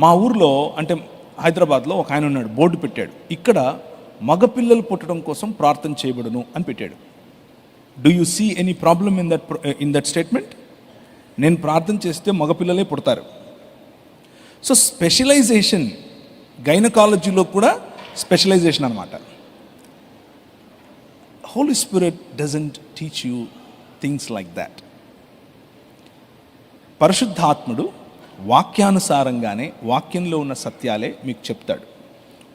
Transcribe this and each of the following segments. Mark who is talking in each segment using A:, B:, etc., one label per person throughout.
A: మా ఊర్లో అంటే హైదరాబాద్లో ఒక ఆయన ఉన్నాడు, బోర్డు పెట్టాడు, ఇక్కడ మగపిల్లలు పుట్టడం కోసం ప్రార్థన చేయబడును అని పెట్టాడు. Do you see any problem in that statement? నేను ప్రార్థన చేస్తే మగపిల్లలే పుడతారు. సో స్పెషలైజేషన్, గైనకాలజీలో కూడా స్పెషలైజేషన్ అనమాట. Holy Spirit doesn't teach you things like that. పరిశుద్ధాత్ముడు వాక్యానుసారంగానే, వాక్యంలో ఉన్న సత్యాలే మీకు చెప్తాడు.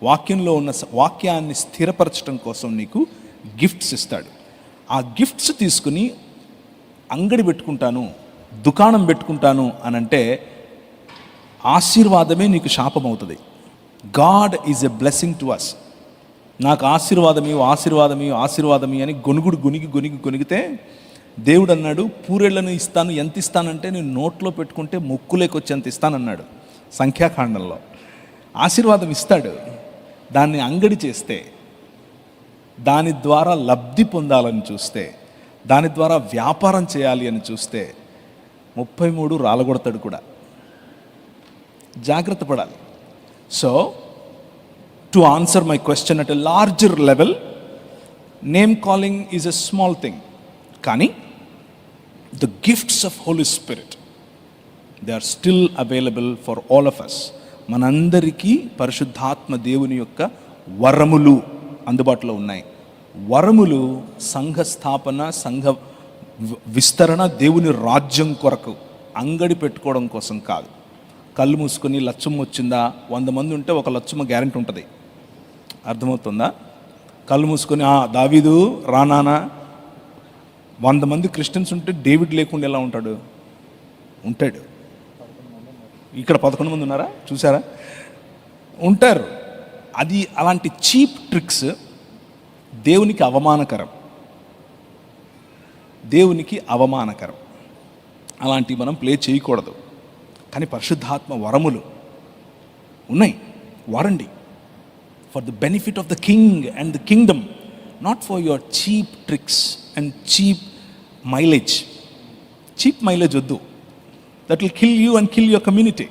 A: వాక్యంలో ఉన్న వాక్యాన్ని స్థిరపరచడం కోసం నీకు గిఫ్ట్స్ ఇస్తాడు. ఆ గిఫ్ట్స్ తీసుకుని అంగడి పెట్టుకుంటాను, దుకాణం పెట్టుకుంటాను అని అంటే ఆశీర్వాదమే నీకు శాపం అవుతుంది. God is a blessing to us. నాకు ఆశీర్వాదమీ ఆశీర్వాదమీ ఆశీర్వాదమీ అని గొనిగితే దేవుడు అన్నాడు, పూరేళ్లను ఇస్తాను. ఎంత ఇస్తానంటే నేను నోట్లో పెట్టుకుంటే ముక్కులేకొచ్చి ఎంత ఇస్తానన్నాడు సంఖ్యాకాండంలో. ఆశీర్వాదం ఇస్తాడు. దాన్ని అంగడి చేస్తే, దాని ద్వారా లబ్ధి పొందాలని చూస్తే, దాని ద్వారా వ్యాపారం చేయాలి అని చూస్తే 33 రాలగొడతాడు కూడా. జాగ్రత్త పడాలి. So to answer my question at a larger level, name calling is a small thing. కానీ the gifts of Holy Spirit, they are still available for all of us. మనందరికీ పరిశుద్ధాత్మ దేవుని యొక్క వరములు అందుబాటులో ఉన్నాయి. వరములు సంఘ స్థాపన, సంఘ విస్తరణ, దేవుని రాజ్యం కొరకు, అంగడి పెట్టుకోవడం కోసం కాదు. కళ్ళు మూసుకొని లచ్చమ్మ వచ్చిందా, 100 మంది ఉంటే ఒక లచ్చమ్మ గ్యారెంటీ ఉంటుంది. అర్థమవుతుందా? కళ్ళు మూసుకొని దావీదు రానానా, 100 మంది క్రిస్టియన్స్ ఉంటే డేవిడ్ లేకుండా ఎలా ఉంటాడు? ఉంటాడు. ఇక్కడ 11 మంది ఉన్నారా? చూసారా? ఉంటారు. అది అలాంటి చీప్ ట్రిక్స్ దేవునికి అవమానకరం. దేవునికి అవమానకరం. అలాంటివి మనం ప్లే చేయకూడదు. కానీ పరిశుద్ధాత్మ వరములు ఉన్నాయి, వాడండి. For the benefit of the king and the kingdom, not for your cheap tricks and cheap mileage. Cheap mileage వద్దు. That will kill you and kill your community.